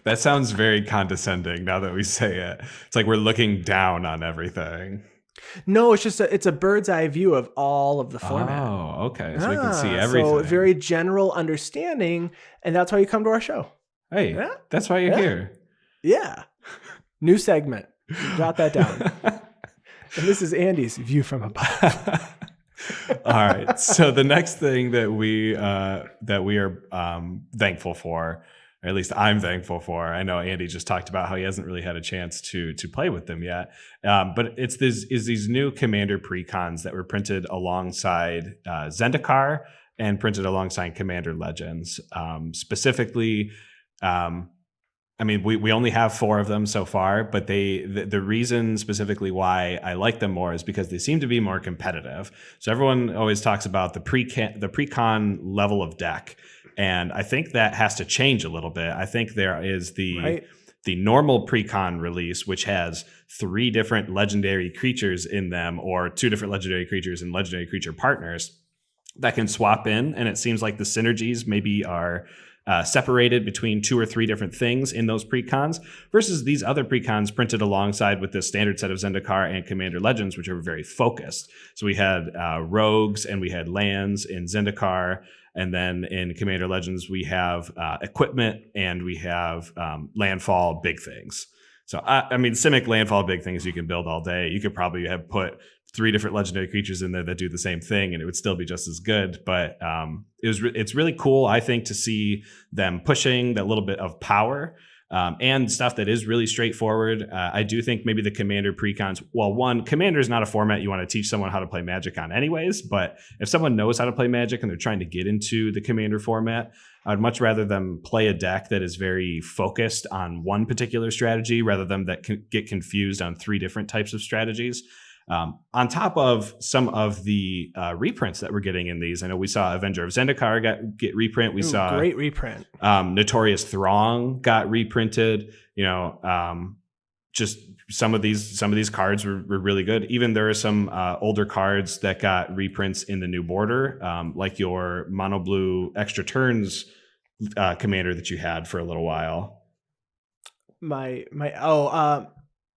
That sounds very condescending now that we say it. It's like we're looking down on everything. No, it's just it's a bird's eye view of all of the format. Oh, okay. So we can see everything. So very general understanding, and that's why you come to our show. Hey, that's why you're here. Yeah. New segment. Jot that down. And this is Andy's view from above. All right. So the next thing that we are thankful for, or at least I'm thankful for. I know Andy just talked about how he hasn't really had a chance to play with them yet, but it's these new Commander precons that were printed alongside Zendikar and printed alongside Commander Legends. Specifically, I mean, we only have 4 of them so far, but the reason specifically why I like them more is because they seem to be more competitive. So everyone always talks about the precon level of deck, and I think that has to change a little bit. I think there is the normal precon release, which has 3 different legendary creatures in them, or 2 different legendary creatures and legendary creature partners that can swap in, and it seems like the synergies maybe are separated between 2 or 3 different things in those precons versus these other precons printed alongside with the standard set of Zendikar and Commander Legends, which are very focused. So we had rogues and we had lands in Zendikar, and then in Commander Legends we have equipment and we have landfall big things. So I mean, Simic landfall big things you can build all day. You could probably have put 3 different legendary creatures in there that do the same thing, and it would still be just as good. But it's really cool, I think, to see them pushing that little bit of power and stuff that is really straightforward. I do think maybe the Commander precons, well, one, Commander is not a format you want to teach someone how to play Magic on anyways, but if someone knows how to play Magic and they're trying to get into the Commander format, I'd much rather them play a deck that is very focused on one particular strategy rather than that can get confused on 3 different types of strategies. On top of some of the reprints that we're getting in these, I know we saw Avenger of Zendikar get reprint. We saw great reprint. Notorious Throng got reprinted. You know, just some of these cards were really good. Even there are some older cards that got reprints in the new border, like your mono blue extra turns commander that you had for a little while.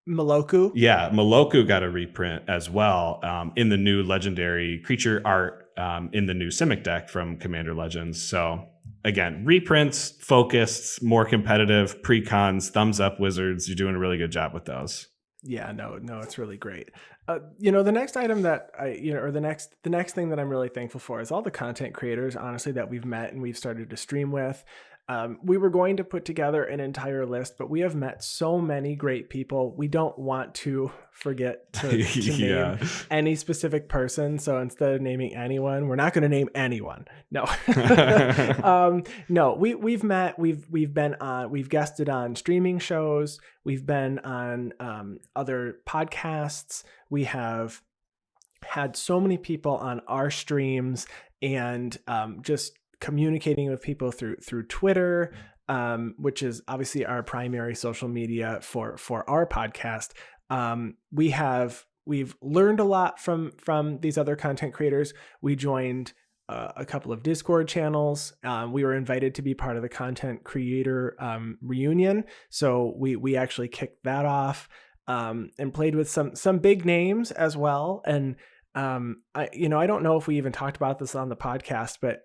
Maloku? Yeah, Maloku got a reprint as well in the new legendary creature art in the new Simic deck from Commander Legends. So again, reprints, focused, more competitive, precons, thumbs up Wizards. You're doing a really good job with those. Yeah, no, it's really great. The next item that the next thing that I'm really thankful for is all the content creators, honestly, that we've met and we've started to stream with. We were going to put together an entire list, but we have met so many great people. We don't want to forget to name any specific person. So instead of naming anyone, we're not going to name anyone. No, no, we've met, we've been on, we've guested on streaming shows. We've been on other podcasts. We have had so many people on our streams and just communicating with people through Twitter, which is obviously our primary social media for our podcast. We've learned a lot from these other content creators. We joined a couple of Discord channels. We were invited to be part of the content creator reunion, so we actually kicked that off and played with some big names as well. And I don't know if we even talked about this on the podcast, but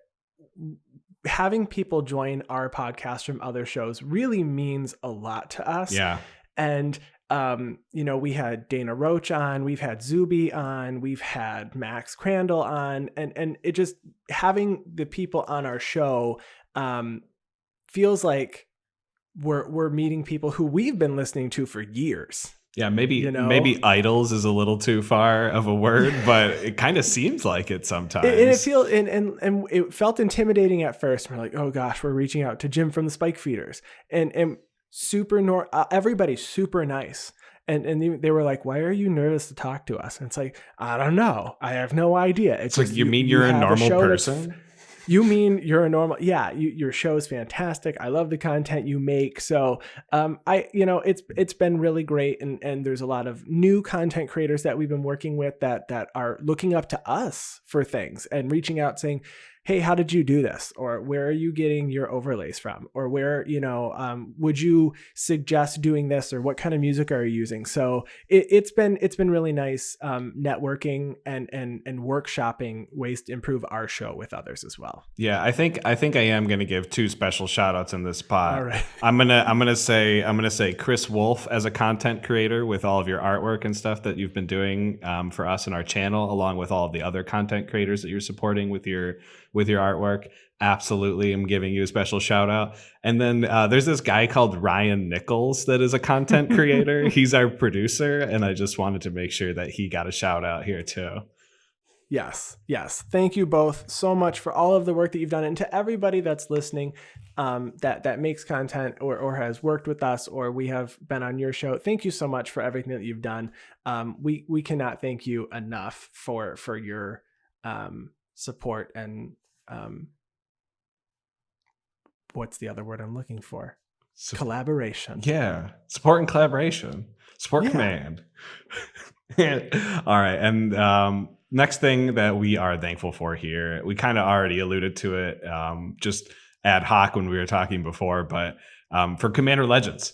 having people join our podcast from other shows really means a lot to us. Yeah. And, we had Dana Roach on, we've had Zuby on, we've had Max Crandall on, and it just, having the people on our show feels like we're meeting people who we've been listening to for years. Yeah, maybe idols is a little too far of a word, but it kind of seems like it sometimes. And it felt intimidating at first. We're like, oh gosh, we're reaching out to Jim from the Spike Feeders, and everybody's super nice. And they were like, why are you nervous to talk to us? And it's like, I don't know. I have no idea. It's like, you mean you're a normal person? You mean you're a normal, yeah, your show is fantastic. I love the content you make. So it's been really great. And there's a lot of new content creators that we've been working with that are looking up to us for things and reaching out saying, hey, how did you do this? Or where are you getting your overlays from? Or where, would you suggest doing this? Or what kind of music are you using? So it's been really nice networking and workshopping ways to improve our show with others as well. Yeah, I think I am going to give two special shout outs in this pod. All right. I'm going to say Chris Wolf as a content creator with all of your artwork and stuff that you've been doing for us and our channel, along with all of the other content creators that you're supporting with your artwork. Absolutely, I'm giving you a special shout out. And then there's this guy called Ryan Nichols that is a content creator. He's our producer, and I just wanted to make sure that he got a shout out here too. Yes. Thank you both so much for all of the work that you've done, and to everybody that's listening that makes content or has worked with us, or we have been on your show. Thank you so much for everything that you've done. We cannot thank you enough for your support and what's the other word I'm looking for? Collaboration. Yeah. Support and collaboration. Support command. All right. And next thing that we are thankful for here, we kind of already alluded to it just ad hoc when we were talking before, but for Commander Legends.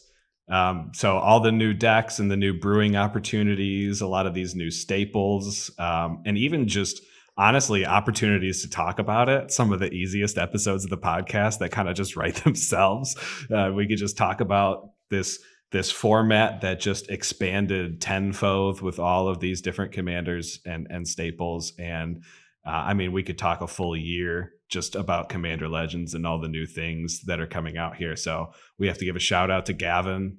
So all the new decks and the new brewing opportunities, a lot of these new staples, and even just honestly opportunities to talk about it. Some of the easiest episodes of the podcast that kind of just write themselves. We could just talk about this format that just expanded tenfold with all of these different commanders and staples. And we could talk a full year just about Commander Legends and all the new things that are coming out here. So we have to give a shout out to Gavin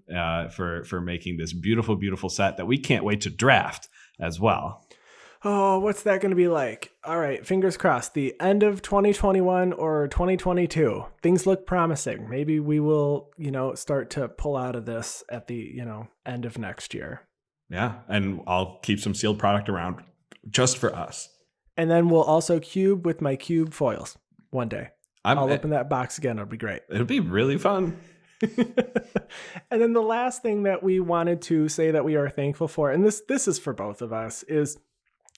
for making this beautiful, beautiful set that we can't wait to draft as well. Oh, what's that going to be like? All right, fingers crossed. The end of 2021 or 2022. Things look promising. Maybe we will, start to pull out of this at the, end of next year. Yeah, and I'll keep some sealed product around just for us. And then we'll also cube with my cube foils one day. I'll open that box again. It'll be great. It'll be really fun. And then the last thing that we wanted to say that we are thankful for, and this is for both of us, is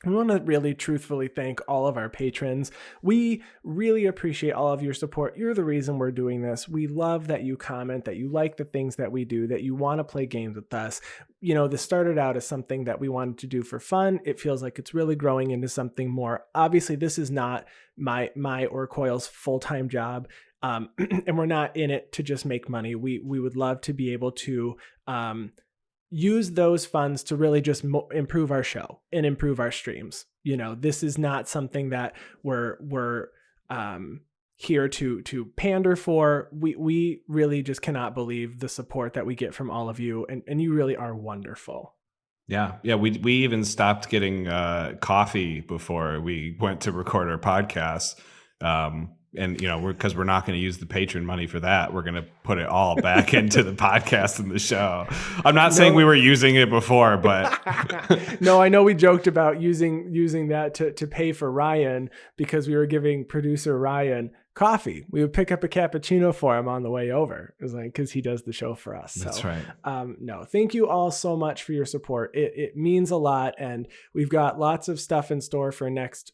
we want to really truthfully thank all of our patrons. We really appreciate all of your support. You're the reason we're doing this. We love that you comment, that you like the things that we do, that you want to play games with us. This started out as something that we wanted to do for fun. It feels like it's really growing into something more. Obviously, this is not my or Coyle's full-time job. And we're not in it to just make money. We would love to be able to use those funds to really just improve our show and improve our streams. This is not something that we're here to pander for. We really just cannot believe the support that we get from all of you, and you really are wonderful. Yeah. We even stopped getting coffee before we went to record our podcast. And because we're not going to use the patron money for that, we're going to put it all back into the podcast and the show. I'm not saying we were using it before, but no, I know we joked about using that to pay for Ryan, because we were giving producer Ryan coffee. We would pick up a cappuccino for him on the way over. It was like, because he does the show for us. That's right. No, thank you all so much for your support. It means a lot, and we've got lots of stuff in store for next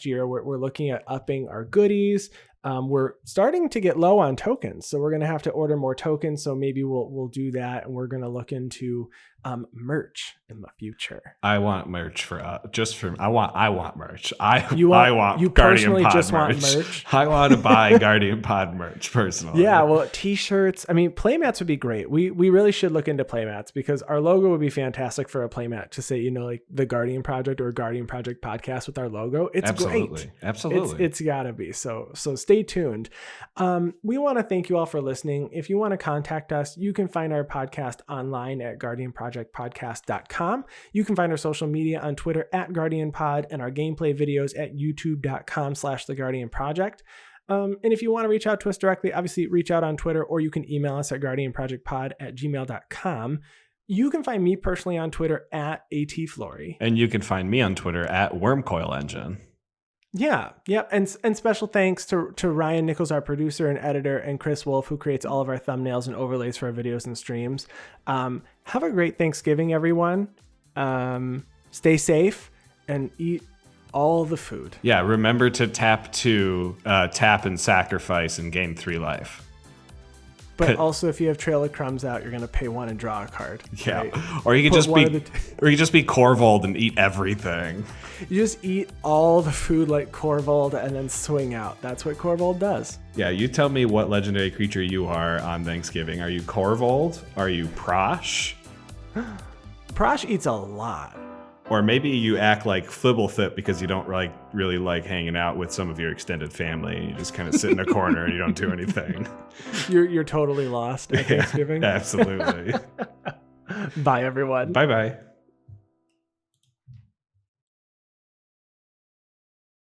year. We're looking at upping our goodies. We're starting to get low on tokens, so we're going to have to order more tokens. So maybe we'll do that, and we're going to look into merch in the future. I want merch for I want merch. You Guardian personally Pod just merch. want merch? I want to buy Guardian Pod merch personally. Yeah, well, t-shirts. I mean, playmats would be great. We really should look into playmats because our logo would be fantastic for a playmat to say, like the Guardian Project or Guardian Project podcast with our logo. It's great. Absolutely. It's gotta be. So stay tuned. We want to thank you all for listening. If you want to contact us, you can find our podcast online at guardianprojectpodcast.com. You can find our social media on Twitter at GuardianPod and our gameplay videos at youtube.com/theguardianproject. And if you want to reach out to us directly, obviously reach out on Twitter, or you can email us at guardianprojectpod@gmail.com. You can find me personally on Twitter at ATFlory. And you can find me on Twitter at WormCoilEngine. Yeah. And special thanks to Ryan Nichols, our producer and editor, and Chris Wolf, who creates all of our thumbnails and overlays for our videos and streams. Have a great Thanksgiving, everyone. Stay safe and eat all the food. Yeah, remember to tap and sacrifice and gain 3 life. But also, if you have Trail of Crumbs out, you're going to pay 1 and draw a card. Yeah, right? or you can just be Corvold and eat everything. You just eat all the food like Corvold and then swing out. That's what Corvold does. Yeah, you tell me what legendary creature you are on Thanksgiving. Are you Corvold? Are you Prosh? Prosh eats a lot. Or maybe you act like Flibblethip because you don't really like hanging out with some of your extended family. You just kind of sit in a corner and you don't do anything. You're totally lost at Thanksgiving. Yeah, absolutely. Bye, everyone. Bye-bye.